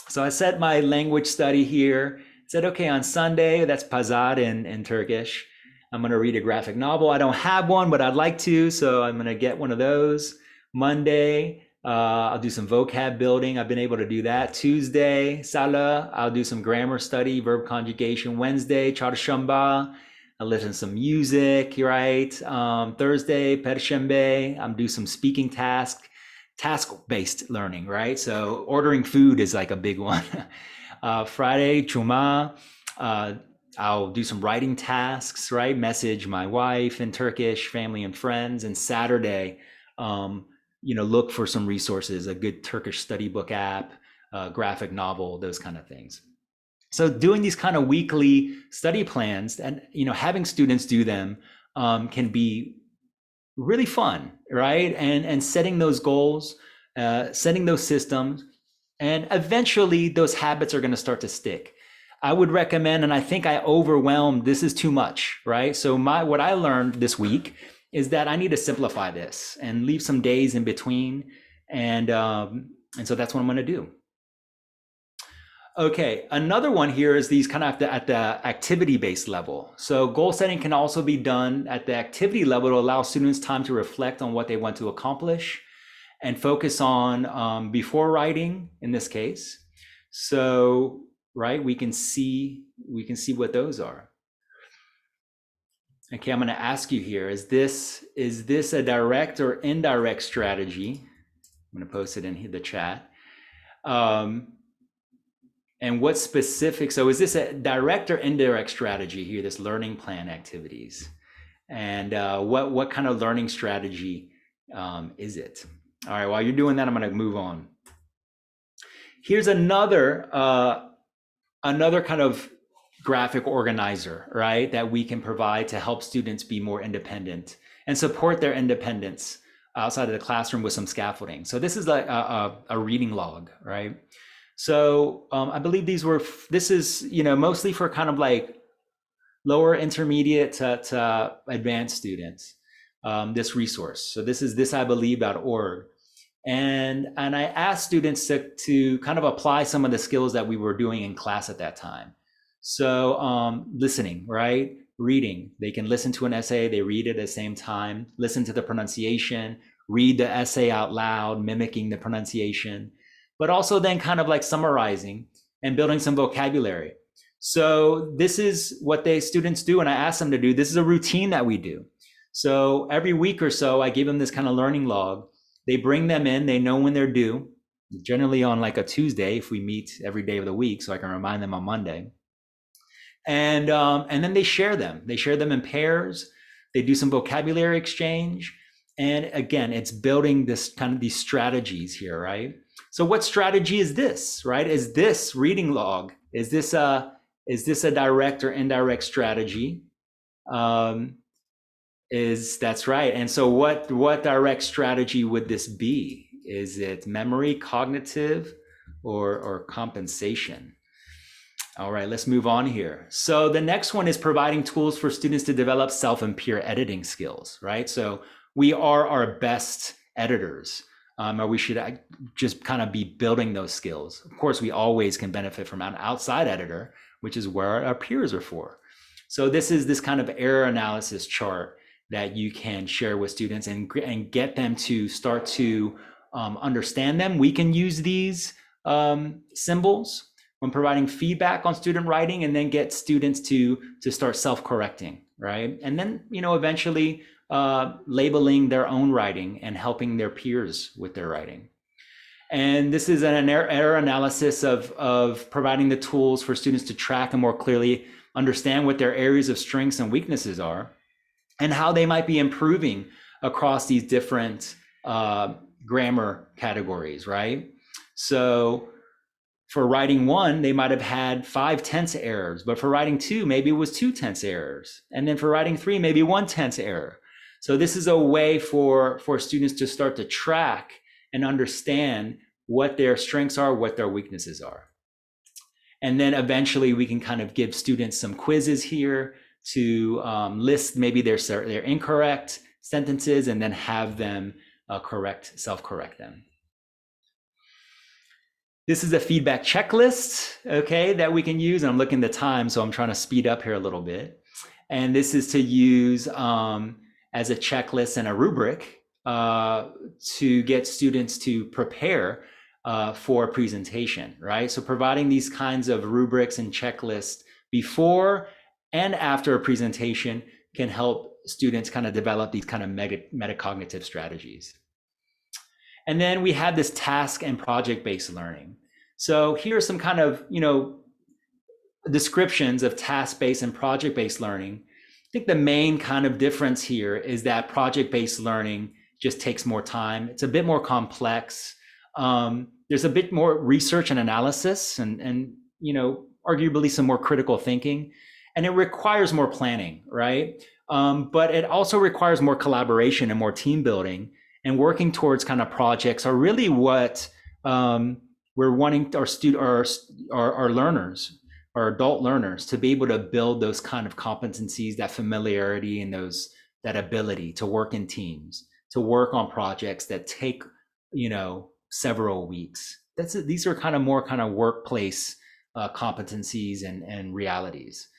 S1: So I set my language study here. Said, okay, on Sunday, that's Pazar in Turkish. I'm going to read a graphic novel. I don't have one, but I'd like to, so I'm going to get one of those. Monday, I'll do some vocab building. I've been able to do that. Tuesday, Salah, I'll do some grammar study, verb conjugation. Wednesday, Çarşamba, I'll listen to some music, right? Thursday, Perşembe, I'm do some speaking task-based learning, right? So ordering food is like a big one. Friday, Cuma, I'll do some writing tasks, right? Message my wife in Turkish, family and friends. And Saturday, um, look for some resources, a good Turkish study book app, graphic novel, those kind of things. So doing these kind of weekly study plans and having students do them can be really fun, right? And setting those goals, setting those systems, and eventually those habits are going to start to stick. I would recommend, and I think I overwhelmed, this is too much, right? So what I learned this week is that I need to simplify this and leave some days in between. And so that's what I'm going to do. Okay, another one here is these kind of at the activity-based level. So goal setting can also be done at the activity level to allow students time to reflect on what they want to accomplish and focus on before writing in this case. So, right, we can see what those are. Okay, I'm going to ask you here, is this a direct or indirect strategy? I'm going to post it in the chat. And what specific, so is this a direct or indirect strategy here, this learning plan activities? And what kind of learning strategy is it? All right, while you're doing that, I'm going to move on. Here's another kind of graphic organizer, right, that we can provide to help students be more independent and support their independence outside of the classroom with some scaffolding. So this is like a reading log, right? So I believe this is, mostly for kind of like lower intermediate to advanced students, this resource. So this is thisibelieve.org. And I asked students to kind of apply some of the skills that we were doing in class at that time. So listening, right? Reading, they can listen to an essay, they read it at the same time, listen to the pronunciation, read the essay out loud, mimicking the pronunciation, but also then kind of like summarizing and building some vocabulary. So this is what students do, and I asked them to do. This is a routine that we do. So every week or so, I give them this kind of learning log. They bring them in, they know when they're due, generally on like a Tuesday if we meet every day of the week, so I can remind them on Monday. And then they share them. They share them in pairs. They do some vocabulary exchange. And again, it's building this kind of these strategies here, right? So what strategy is this, right? Is this reading log? Is this a direct or indirect strategy? That's right. And so what direct strategy would this be? Is it memory, cognitive, or compensation? All right, let's move on here. So the next one is providing tools for students to develop self and peer editing skills, right? So we are our best editors, or we should just kind of be building those skills. Of course, we always can benefit from an outside editor, which is where our peers are for. So this is this kind of error analysis chart that you can share with students and get them to start to understand them. We can use these symbols when providing feedback on student writing, and then get students to start self-correcting, right? And then, eventually labeling their own writing and helping their peers with their writing. And this is an error analysis of providing the tools for students to track and more clearly understand what their areas of strengths and weaknesses are, and how they might be improving across these different grammar categories, right? So for writing 1, they might have had 5 tense errors, but for writing 2, maybe it was 2 tense errors. And then for writing 3, maybe 1 tense error. So this is a way for students to start to track and understand what their strengths are, what their weaknesses are. And then eventually we can kind of give students some quizzes here to list maybe their incorrect sentences, and then have them self-correct them. This is a feedback checklist, okay, that we can use. And I'm looking at the time, so I'm trying to speed up here a little bit. And this is to use as a checklist and a rubric to get students to prepare for a presentation, right? So providing these kinds of rubrics and checklists before and after a presentation can help students kind of develop these kind of metacognitive strategies. And then we have this task and project-based learning. So here's some kind of, descriptions of task-based and project-based learning, I think the main kind of difference here is that project-based learning just takes more time. It's a bit more complex. There's a bit more research and analysis and arguably some more critical thinking, and it requires more planning, right? But it also requires more collaboration and more team building, and working towards kind of projects are really what we're wanting our learners, our adult learners, to be able to build those kind of competencies, that familiarity, and that ability to work in teams, to work on projects that take several weeks. These are kind of more kind of workplace competencies and realities.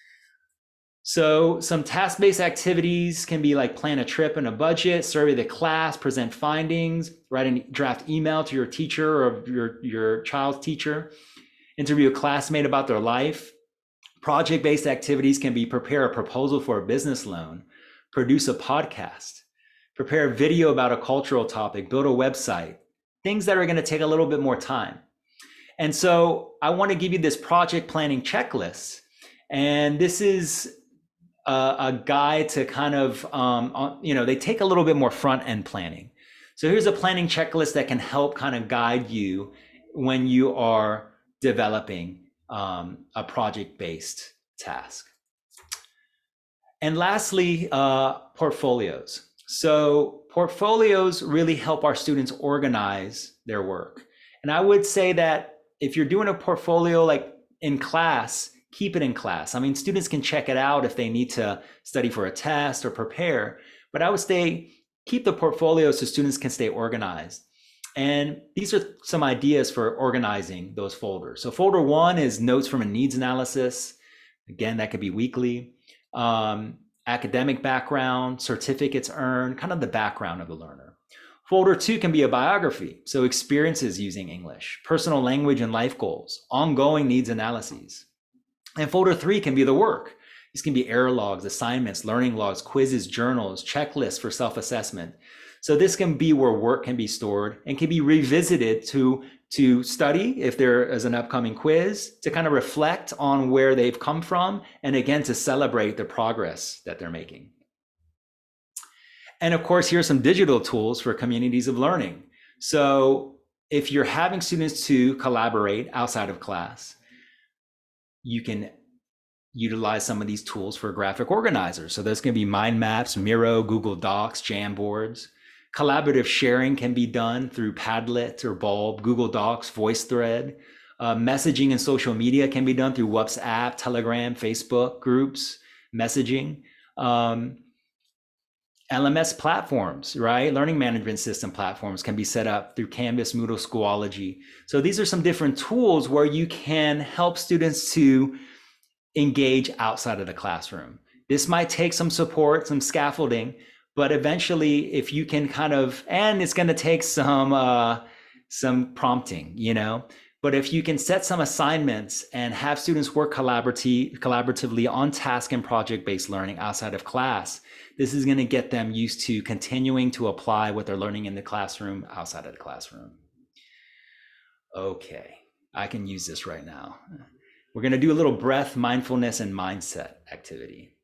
S1: So some task-based activities can be like plan a trip and a budget, survey the class, present findings, write a draft email to your teacher or your child's teacher, interview a classmate about their life. Project-based activities can be prepare a proposal for a business loan, produce a podcast, prepare a video about a cultural topic, build a website, things that are going to take a little bit more time. And so I want to give you this project planning checklist. And this is a guide to kind of, they take a little bit more front end planning. So here's a planning checklist that can help kind of guide you when you are developing a project-based task. And lastly, portfolios. So portfolios really help our students organize their work. And I would say that if you're doing a portfolio like in class, keep it in class. I mean, students can check it out if they need to study for a test or prepare, but I would say keep the portfolio so students can stay organized. And these are some ideas for organizing those folders. So folder 1 is notes from a needs analysis. Again, that could be weekly. Academic background, certificates earned, kind of the background of the learner. Folder 2 can be a biography, so experiences using English, personal language and life goals, ongoing needs analyses. And folder 3 can be the work. These can be error logs, assignments, learning logs, quizzes, journals, checklists for self-assessment. So this can be where work can be stored and can be revisited to study if there is an upcoming quiz, to kind of reflect on where they've come from, and again, to celebrate the progress that they're making. And of course, here are some digital tools for communities of learning. So if you're having students to collaborate outside of class, you can utilize some of these tools for graphic organizers. So there's going to be mind maps, Miro, Google Docs, Jamboards. Collaborative sharing can be done through Padlet or Bulb, Google Docs, VoiceThread. Messaging and social media can be done through WhatsApp, Telegram, Facebook groups, messaging. LMS platforms, right? Learning management system platforms can be set up through Canvas, Moodle, Schoology. So these are some different tools where you can help students to engage outside of the classroom. This might take some support, some scaffolding, but eventually if you can kind of, and it's going to take some prompting, but if you can set some assignments and have students work collaboratively on task and project-based learning outside of class, this is going to get them used to continuing to apply what they're learning in the classroom outside of the classroom. Okay, I can use this right now. We're going to do a little breath, mindfulness, and mindset activity.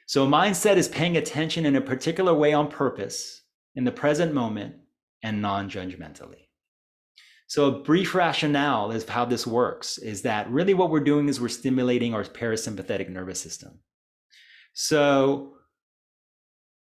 S1: So mindset is paying attention in a particular way on purpose, in the present moment, and non-judgmentally. So a brief rationale is how this works is that really what we're doing is we're stimulating our parasympathetic nervous system. So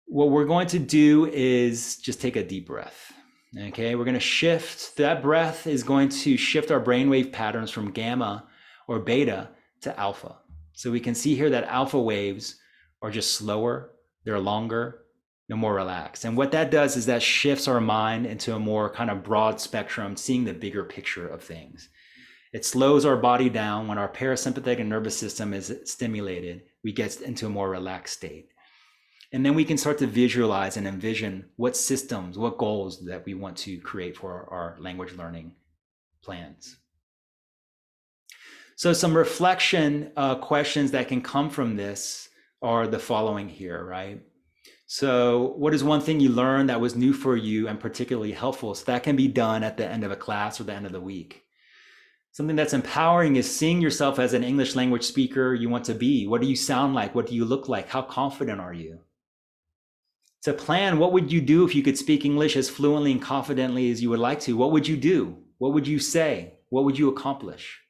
S1: what we're going to do is just take a deep breath. Okay, we're going to shift, that breath is going to shift our brainwave patterns from gamma or beta to alpha. So we can see here that alpha waves are just slower, they're longer, they're more relaxed. And what that does is that shifts our mind into a more kind of broad spectrum, seeing the bigger picture of things. It slows our body down. When our parasympathetic nervous system is stimulated, we get into a more relaxed state. And then we can start to visualize and envision what systems, what goals that we want to create for our language learning plans. So some reflection questions that can come from this are the following here, right? So what is one thing you learned that was new for you and particularly helpful? So that can be done at the end of a class or the end of the week. Something that's empowering is seeing yourself as an English language speaker you want to be. What do you sound like? What do you look like? How confident are you? To plan, what would you do if you could speak English as fluently and confidently as you would like to? What would you do? What would you say? What would you accomplish?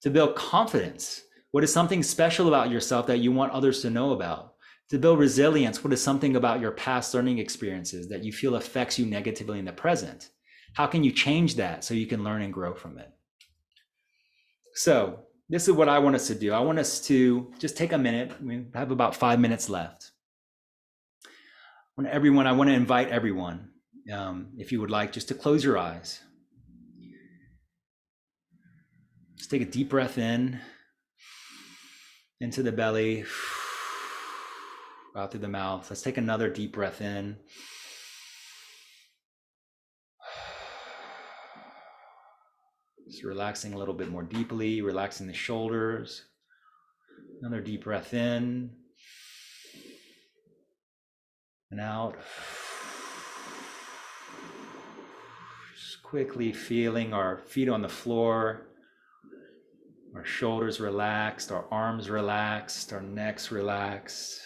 S1: To build confidence, what is something special about yourself that you want others to know about? To build resilience, what is something about your past learning experiences that you feel affects you negatively in the present? How can you change that so you can learn and grow from it? So this is what I want us to do. I want us to just take a minute. We have about 5 minutes left. I want to invite everyone, if you would like, just to close your eyes. Just take a deep breath in, into the belly, out through the mouth. Let's take another deep breath in. Just relaxing a little bit more deeply, relaxing the shoulders. Another deep breath in and out. Just quickly feeling our feet on the floor, our shoulders relaxed, our arms relaxed, our necks relaxed.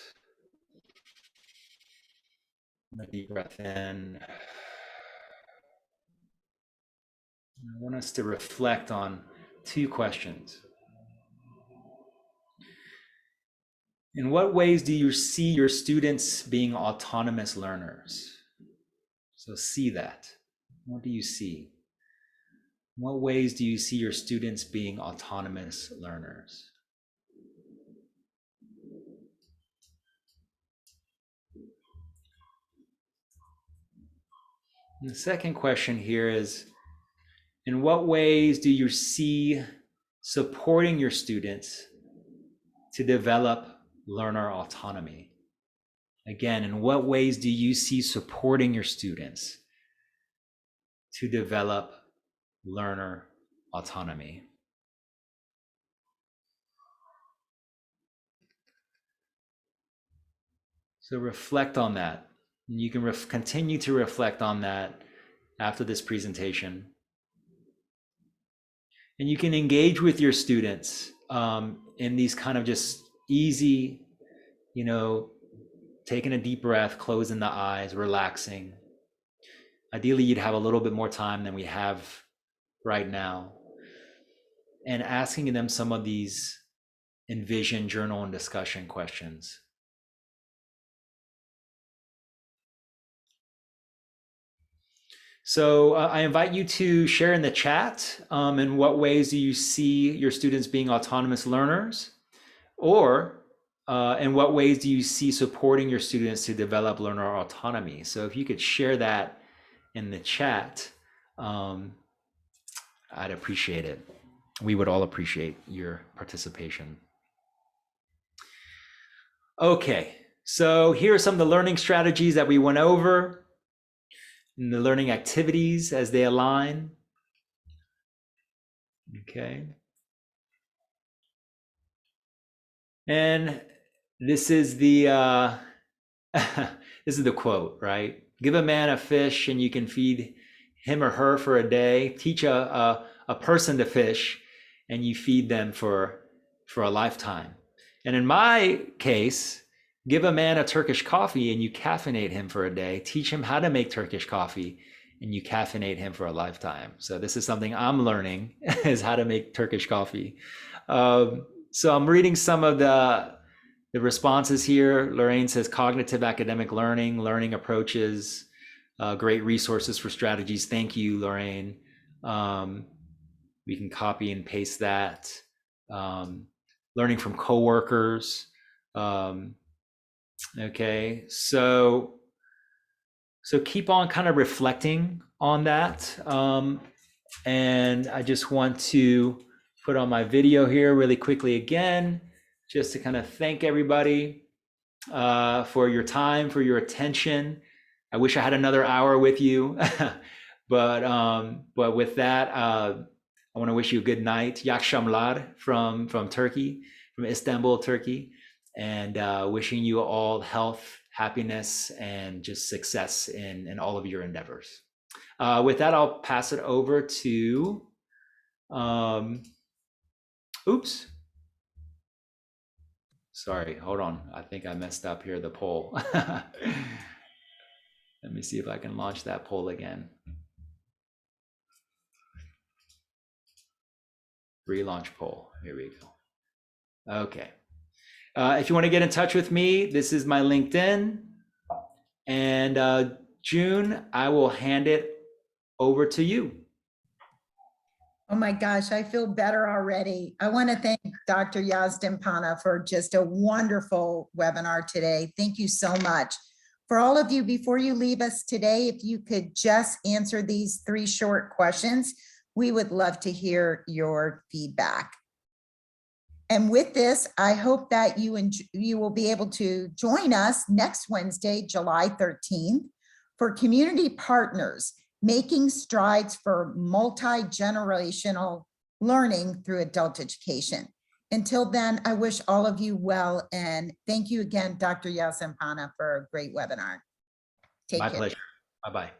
S1: A deep breath in. I want us to reflect on 2 questions. In what ways do you see your students being autonomous learners? So see that. What do you see? In what ways do you see your students being autonomous learners? And the second question here is, in what ways do you see supporting your students to develop learner autonomy? Again, in what ways do you see supporting your students to develop learner autonomy? So reflect on that. And you can continue to reflect on that after this presentation. And you can engage with your students in these kind of just easy, taking a deep breath, closing the eyes, relaxing. Ideally, you'd have a little bit more time than we have right now. And asking them some of these envision, journal, and discussion questions. So I invite you to share in the chat in what ways do you see your students being autonomous learners, or in what ways do you see supporting your students to develop learner autonomy? So if you could share that in the chat, I'd appreciate it. We would all appreciate your participation. Okay, so here are some of the learning strategies that we went over, and the learning activities as they align. Okay. And this is the this is the quote, right? Give a man a fish and you can feed him or her for a day. Teach a person to fish and you feed them for a lifetime. And in my case, give a man a Turkish coffee and you caffeinate him for a day. Teach him how to make Turkish coffee and you caffeinate him for a lifetime. So this is something I'm learning, is how to make Turkish coffee. So I'm reading some of the responses here. Lorraine says cognitive academic learning approaches, great resources for strategies. Thank you, Lorraine. We can copy and paste that. Learning from coworkers. Okay, so keep on kind of reflecting on that. And I just want to put on my video here really quickly again, just to kind of thank everybody for your time, for your attention. I wish I had another hour with you, but with that, I want to wish you a good night. Yakshamlar from Turkey, from Istanbul, Turkey, and wishing you all health, happiness, and just success in all of your endeavors. With that, I'll pass it over to Oops. Sorry, hold on. I think I messed up here, the poll. Let me see if I can launch that poll again. Relaunch poll. Here we go. Okay. If you want to get in touch with me, this is my LinkedIn. And June, I will hand it over to you.
S3: Oh my gosh, I feel better already. I want to thank Dr. Yazdimpana for just a wonderful webinar today. Thank you so much. For all of you, before you leave us today, if you could just answer these 3 short questions, we would love to hear your feedback. And with this, I hope that you will be able to join us next Wednesday, July 13th, for Community Partners, Making Strides for Multi-Generational Learning Through Adult Education. Until then, I wish all of you well, and thank you again, Dr. Yazdimpana, for a great webinar. Take care.
S1: My pleasure. Bye-bye.